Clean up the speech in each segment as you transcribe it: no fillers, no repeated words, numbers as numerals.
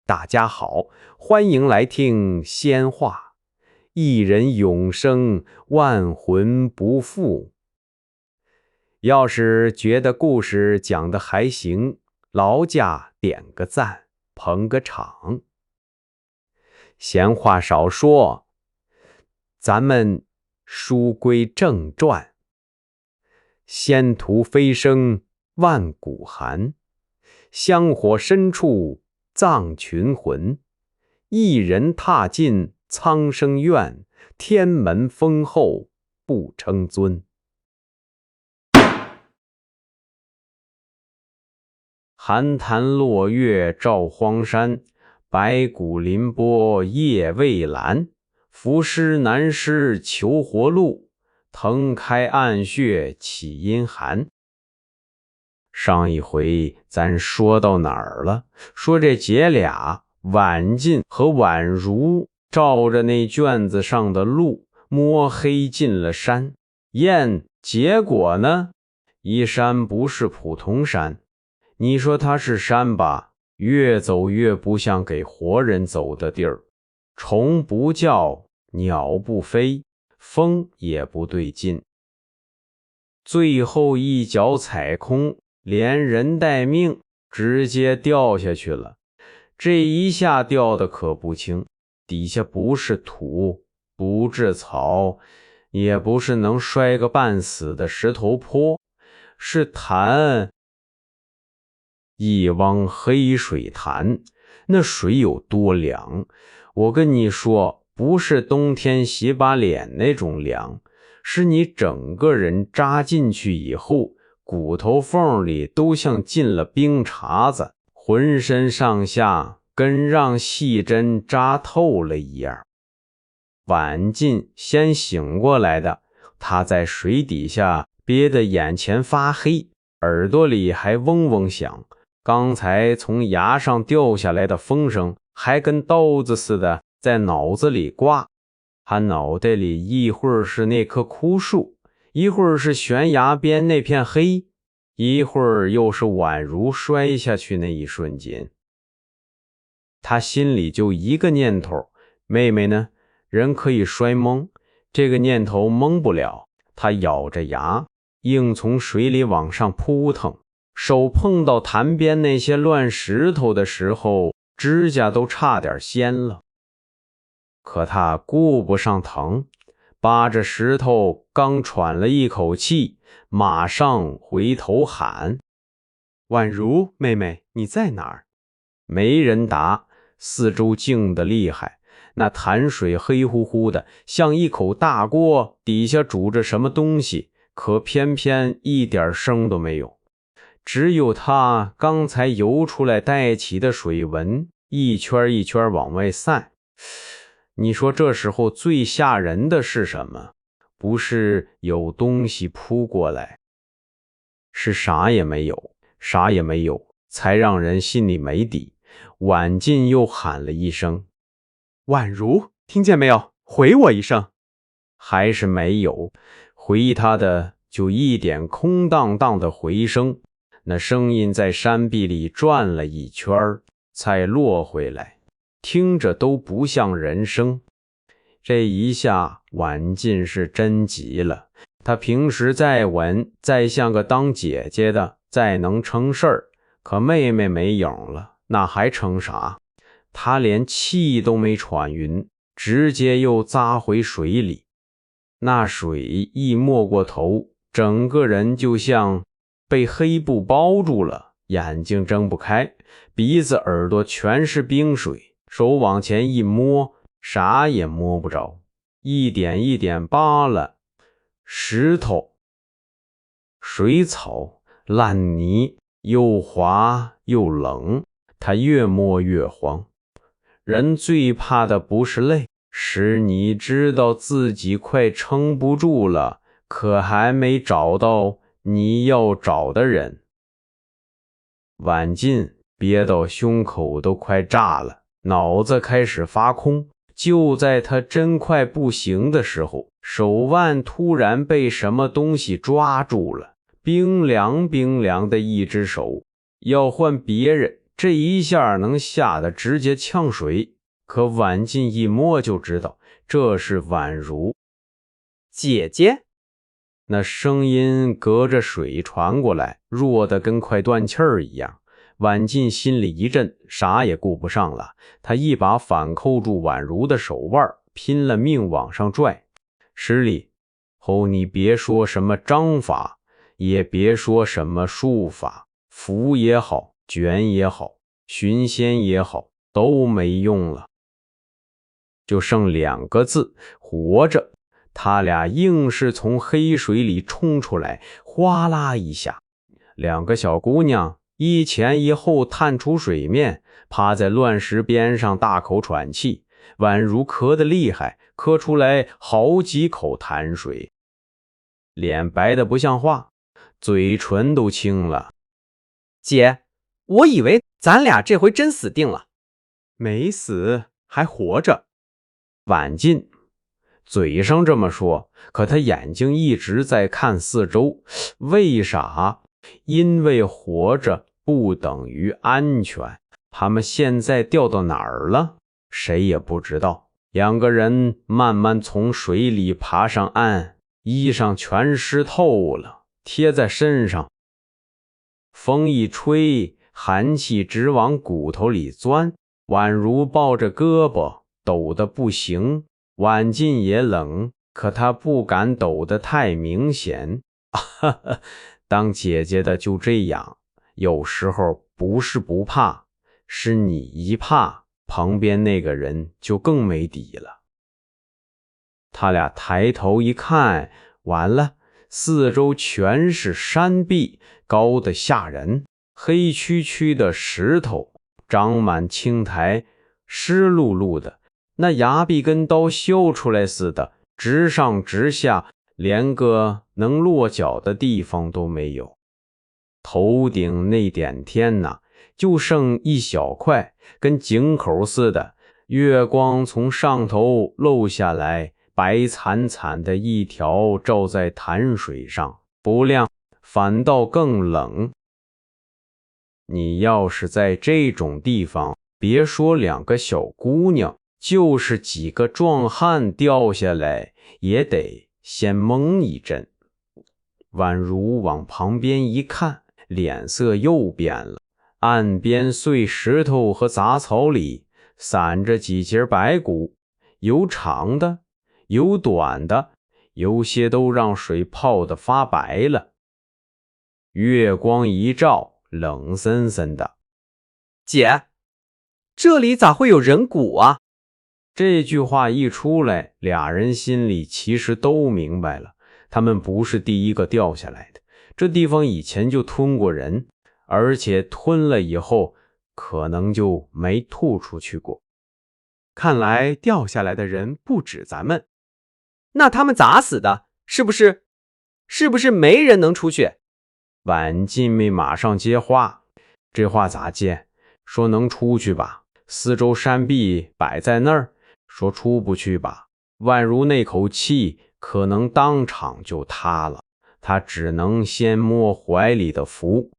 大家好，歡迎來聽仙話，一人永生，萬魂不負。要是覺得故事講得還行，勞駕點個讚，捧個場。閒話少說，咱們書歸正傳。仙途飛升，萬古寒，香火深處葬群魂。一人踏進蒼生院，天門封後不稱尊。寒潭落月照荒山，白骨臨波夜未阑。浮屍難釋求活路，騰開暗穴起陰寒。上一回咱說到哪兒了？說這姐倆婉進和婉如照着那卷子上的路摸黑進了山，結果呢？一山不是普通山，你說它是山吧，越走越不像給活人走的地兒，蟲不叫，鳥不飛，風也不對勁。最後一腳踩空，連人帶命直接掉下去了。這一下掉的可不輕，底下不是土，不是草，也不是能摔個半死的石頭坡，是潭。一汪黑水潭，那水有多涼？我跟你說，不是冬天洗把臉那種涼，是你整個人扎進去以後，骨頭縫裡都像進了冰碴子，渾身上下跟讓細針扎透了一樣。晚進先醒過來的，他在水底下憋得眼前發黑，耳朵裡還嗡嗡響，剛才從崖上掉下來的風聲還跟刀子似的在腦子裡刮。他腦袋裡一會兒是那棵枯樹，一會兒是懸崖邊那片黑，一會兒又是宛如摔下去那一瞬間。他心裡就一個念頭，妹妹呢？人可以摔懵，這個念頭懵不了。他咬着牙，硬從水裡往上撲騰，手碰到潭邊那些亂石頭的時候，指甲都差點掀了。可他顧不上疼，扒着石頭剛喘了一口氣，馬上回頭喊：婉如妹妹，你在哪兒？沒人答，四周靜得厲害，那潭水黑乎乎的，像一口大鍋，底下煮着什麼東西，可偏偏一點聲都沒有。只有他剛才游出來帶起的水紋，一圈一圈往外散。你說這時候最嚇人的是什麼？不是有東西撲過來，是啥也沒有，啥也沒有，才讓人心裡沒底。婉進又喊了一聲：婉如，聽見沒有？回我一聲。還是沒有，回他的就一點空蕩蕩的回聲，那聲音在山壁裡轉了一圈，才落回來，聽着都不像人聲。這一下婉進是真急了，他平時再穩，再像個當姐姐的，再能成事兒，可妹妹沒影了，那還成啥？他連氣都沒喘匀，直接又扎回水裡。那水一没過頭，整個人就像被黑布包住了，眼睛睜不開，鼻子耳朵全是冰水，手往前一摸，啥也摸不着，一點一點扒了石頭、水草、爛泥，又滑又冷，他越摸越慌。人最怕的不是累，是你知道自己快撐不住了，可還沒找到你要找的人。婉進憋到胸口都快炸了，腦子開始發空。就在他真快不行的時候，手腕突然被什麼東西抓住了，冰涼冰涼的一只手。要換別人，這一下能嚇得直接嗆水。可婉進一摸就知道這是婉如。姐姐，那聲音隔着水傳過來，弱得跟快斷氣兒一樣。婉進心裡一震，啥也顧不上了，他一把反扣住婉如的手腕，拼了命往上拽。十里后，你別說什麼章法，也別說什麼術法，符也好，卷也好，尋仙也好，都沒用了。就剩2個字，活着。他倆硬是從黑水裡衝出來，嘩啦一下，2個小姑娘一前一後探出水面，趴在亂石邊上大口喘氣。宛如咳得厲害，咳出來好幾口痰水，臉白得不像話，嘴唇都青了。姐，我以為咱倆這回真死定了。沒死，還活着。婉進嘴上這麼說，可他眼睛一直在看四周。為啥？因為活着不等於安全。他們現在掉到哪兒了？誰也不知道。2個人慢慢從水裡爬上岸，衣裳全濕透了，貼在身上。風一吹，寒氣直往骨頭裡鑽。宛如抱着胳膊，抖得不行。婉進也冷，可他不敢抖得太明顯。當姐姐的就這樣，有時候不是不怕，是你一怕，旁邊那個人就更沒底了。他倆抬頭一看，完了，四周全是山壁，高得嚇人，黑黢黢的石頭長滿青苔，濕漉漉的，那崖壁跟刀削出來似的，直上直下，連個能落腳的地方都没有。頭頂那點天哪，就剩一小塊，跟井口似的，月光從上頭漏下來，白慘慘的一條照在潭水上，不亮，反倒更冷。你要是在這種地方，別說2個小姑娘，就是幾個壯漢掉下來，也得先懵一陣。宛如往旁邊一看，臉色又變了。岸邊碎石頭和雜草裡散着幾節白骨，有長的，有短的，有些都讓水泡得發白了。月光一照，冷森森的。姐，這裡咋會有人骨啊？這句話一出來，2人心裡其實都明白了，他們不是第一個掉下來的，這地方以前就吞過人，而且吞了以後可能就沒吐出去過。看來掉下來的人不止咱們。那他們咋死的？是不是沒人能出去？婉进没馬上接話，這話咋接？說能出去吧，四周山壁擺在那兒，說出不去吧，宛如那口氣可能當場就塌了，他只能先摸懷裡的符。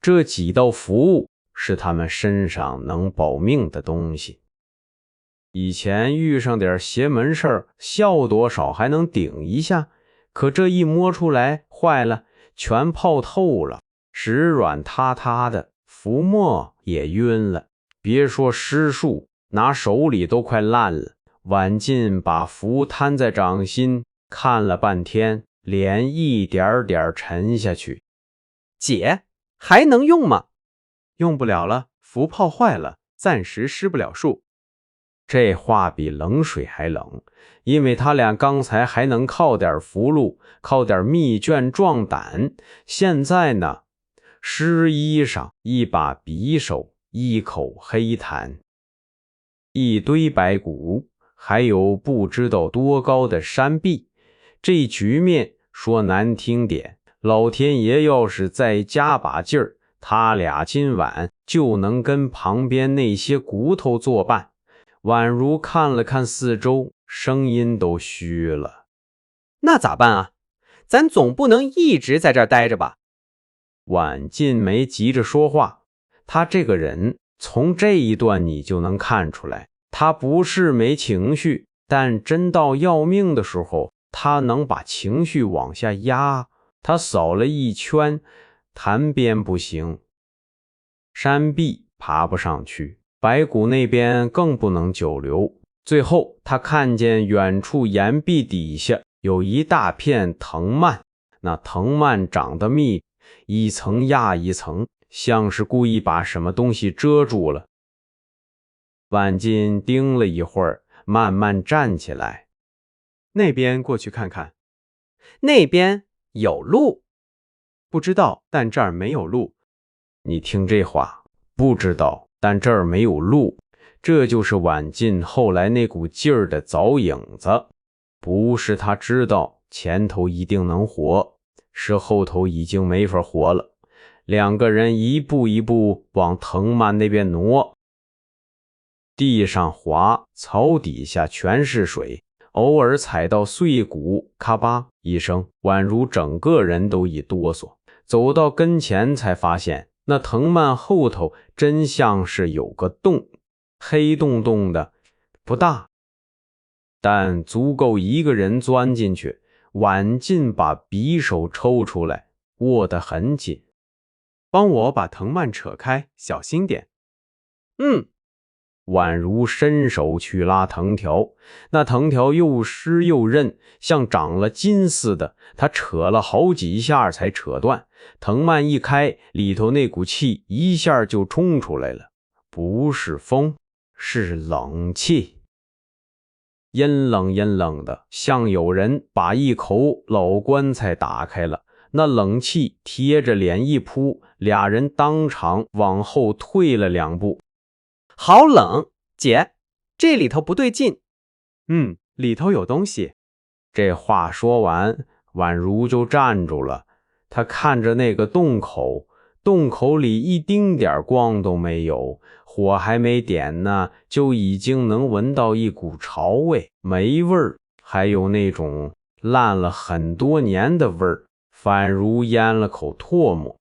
這幾道符是他們身上能保命的東西。以前遇上點邪門事兒，笑多少還能頂一下，可這一摸出來，壞了，全泡透了，實軟塌塌的，符末也暈了，別說施術，拿手裡都快爛了。婉進把符攤在掌心，看了半天，臉一點點沉下去。姐，還能用嗎？用不了了，符泡壞了，暫時施不了術。這話比冷水還冷，因為他倆剛才還能靠點符籙，靠點密卷壯膽，現在呢，濕衣裳，一把匕首，一口黑痰，一堆白骨，還有不知道多高的山壁。這局面說難聽點，老天爺要是再加把勁兒，他倆今晚就能跟旁邊那些骨頭作伴。宛如看了看四周，聲音都虛了。那咋辦啊？咱總不能一直在這兒待着吧？婉进沒急着說話，他這個人從這一段你就能看出來，他不是沒情緒，但真到要命的時候，他能把情緒往下壓。他掃了一圈，潭邊不行，山壁爬不上去，白骨那邊更不能久留。最後他看見遠處岩壁底下有一大片藤蔓，那藤蔓長得密，一層压一层，像是故意把什麼東西遮住了。晚进盯了一會兒，慢慢站起來。那邊過去看看。那邊有路？不知道，但這兒沒有路。你聽這話，不知道，但這兒沒有路，這就是晚進後來那股勁兒的早影子。不是他知道前頭一定能活，是後頭已經沒法活了。两個人一步一步往藤蔓那邊挪，地上滑，草底下全是水，偶爾踩到碎骨，咔吧一聲，宛如整個人都一哆嗦。走到跟前才發現，那藤蔓後頭真像是有個洞，黑洞洞的，不大，但足夠一個人鑽進去。晚進把匕首抽出來，握得很緊。幫我把藤蔓扯開，小心點。宛如伸手去拉藤條，那藤條又濕又韌，像長了筋似的。他扯了好幾下才扯斷，藤蔓一開，裡頭那股氣一下就衝出來了，不是風，是冷氣，陰冷陰冷的，像有人把一口老棺材打開了。那冷氣貼着臉一撲，倆人當場往後退了2步。好冷，姐，這裡頭不對勁。裡頭有東西。這話說完，宛如就站住了。他看着那個洞口，洞口裡一丁點光都沒有，火還沒點呢，就已經能聞到一股潮味，霉味兒，還有那種爛了很多年的味兒，宛如咽了口唾沫。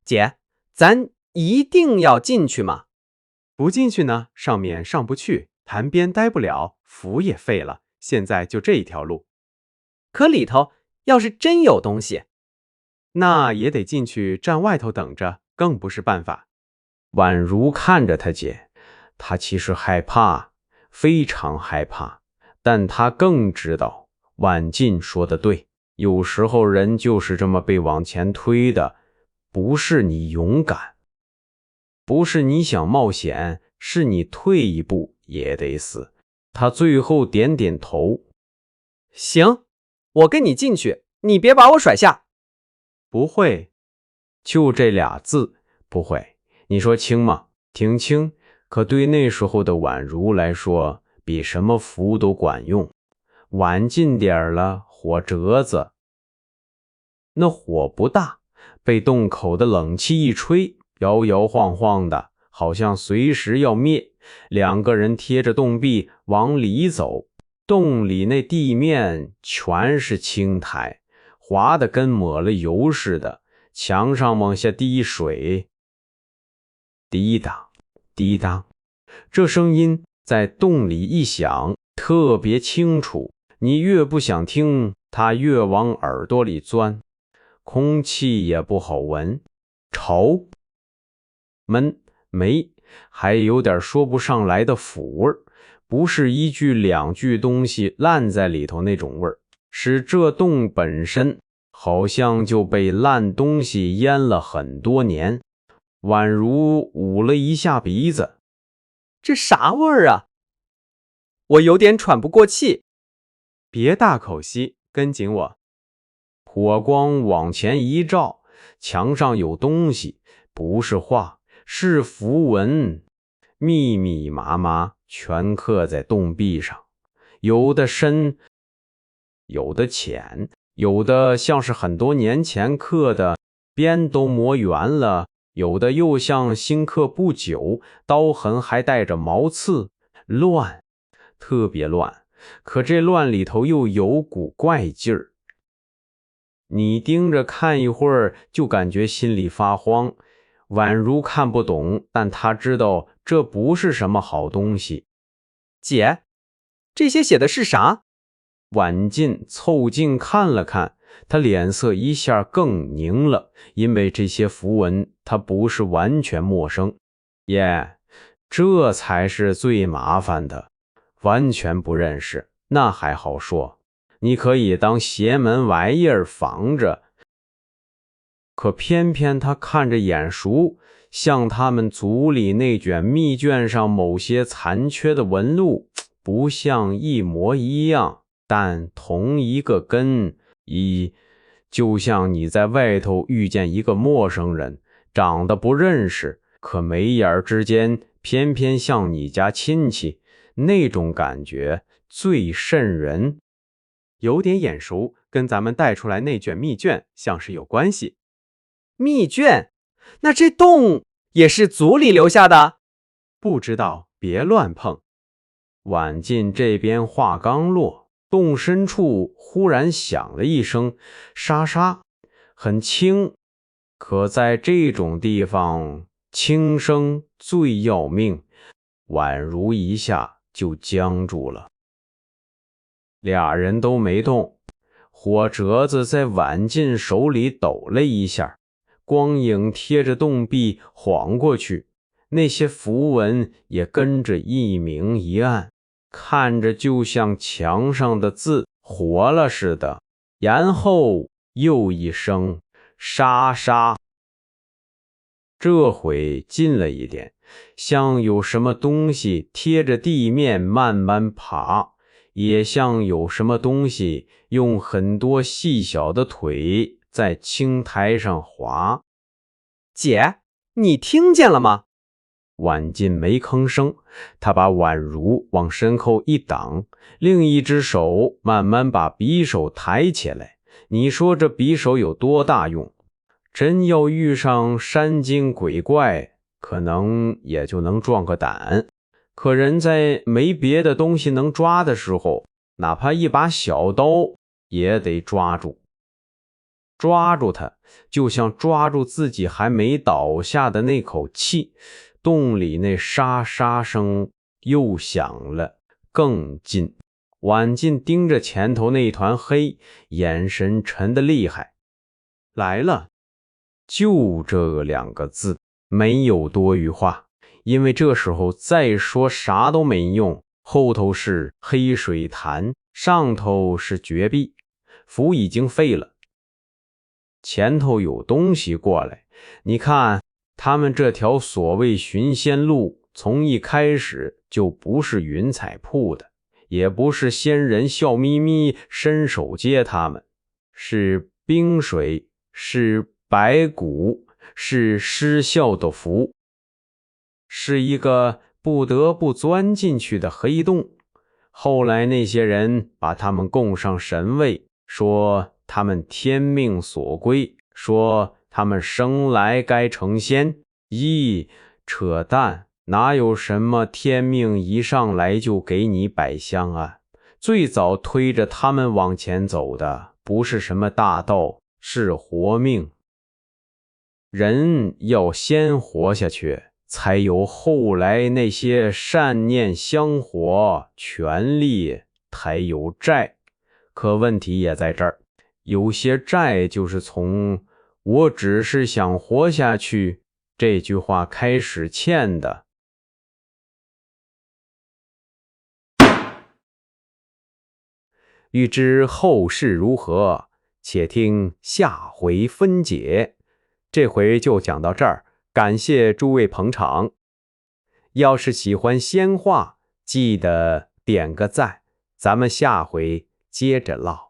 姐，咱一定要進去嗎？不進去呢，上面上不去，潭邊待不了，符也廢了。現在就這一條路。可裡頭要是真有東西，那也得進去站外頭等着，更不是辦法。宛如看着他姐，他其實害怕，非常害怕，但他更知道晚進說的对，有時候人就是這麼被往前推的，不是你勇敢，不是你想冒險，是你退一步也得死。他最後點點頭。行，我跟你進去，你別把我甩下。不會。就這俩字，不會。你說輕嗎？挺輕，可對那時候的宛如來說，比什麼符都管用。晚近點了，火折子。那火不大，被洞口的冷氣一吹，摇摇晃晃的，好像隨時要滅。两個人貼着洞壁往裡走，洞裡那地面全是青苔，滑得跟抹了油似的，牆上往下滴水，滴答滴答，這聲音在洞裡一響，特別清楚，你越不想聽，它越往耳朵裡鑽。空氣也不好聞，潮、悶、霉，還有點說不上來的腐味兒，不是一句兩句東西爛在裡頭那種味兒，是這洞本身好像就被爛東西淹了很多年。宛如捂了一下鼻子，這啥味兒啊？我有點喘不過氣。別大口吸，跟緊我。火光往前一照，牆上有東西，不是畫，是符文，密密麻麻，全刻在洞壁上，有的深，有的淺，有的像是很多年前刻的，邊都磨圓了，有的又像新刻不久，刀痕還帶着毛刺，亂，特別亂，可這亂裡頭又有股怪勁兒。你盯着看一會兒，就感覺心裡發慌。宛如看不懂，但她知道這不是什麼好東西。姐，這些寫的是啥？婉靜湊近看了看，她臉色一下更凝了，因為這些符文她不是完全陌生。這才是最麻煩的，完全不認識，那還好說，你可以当邪門玩意兒防着。可偏偏他看着眼熟，像他們族裡那卷密卷上某些殘缺的紋路，不像一模一樣，但同一個根，就像你在外頭遇見一個陌生人，長得不認識，可眉眼之間偏偏像你家親戚，那種感覺最瘆人。有點眼熟，跟咱們帶出來那卷密卷像是有關係。密卷？那這洞也是族裡留下的？不知道，別亂碰。婉靜這邊話剛落，洞深處忽然響了一聲沙沙，很輕，可在這種地方輕聲最要命，宛如一下就僵住了。俩人都沒動，火折子在婉靜手裡抖了一下，光影貼着洞壁晃過去，那些符文也跟着一明一暗，看着就像牆上的字活了似的。然後又一聲沙沙，這回近了一點，像有什麼東西貼着地面慢慢爬，也像有什麼東西用很多細小的腿在青苔上滑。姐，你聽見了嗎？婉靜沒吭聲，她把宛如往身後一擋，另一隻手慢慢把匕首抬起來。你說這匕首有多大用？真要遇上山精鬼怪，可能也就能壯個膽。可人在沒別的東西能抓的時候，哪怕一把小刀也得抓住。抓住它，就像抓住自己還沒倒下的那口氣。洞裡那沙沙聲又響了，更近。婉靜盯着前頭那團黑，眼神沉得厲害。來了，就這2個字，沒有多餘話，因為這時候再說啥都沒用。後頭是黑水潭，上頭是絕壁，符已經廢了。前頭有東西過來，你看他們這條所謂尋仙路，從一開始就不是雲彩鋪的，也不是仙人笑眯眯伸手接他們，是冰水，是白骨，是失效的符，是一個不得不鑽進去的黑洞。後來那些人把他們供上神位，說他們天命所歸，說他們生來該成仙。扯淡，哪有什麼天命一上來就給你百香啊？最早推着他們往前走的不是什麼大道，是活命。人要先活下去，才有後來那些善念香火，權力，才有債。可問題也在這兒，有些債就是從我只是想活下去這句話開始欠的。欲知後事如何，且聽下回分解。這回就講到這兒，感謝諸位捧場。要是喜歡仙話，記得點個讚，咱們下回接着嘮。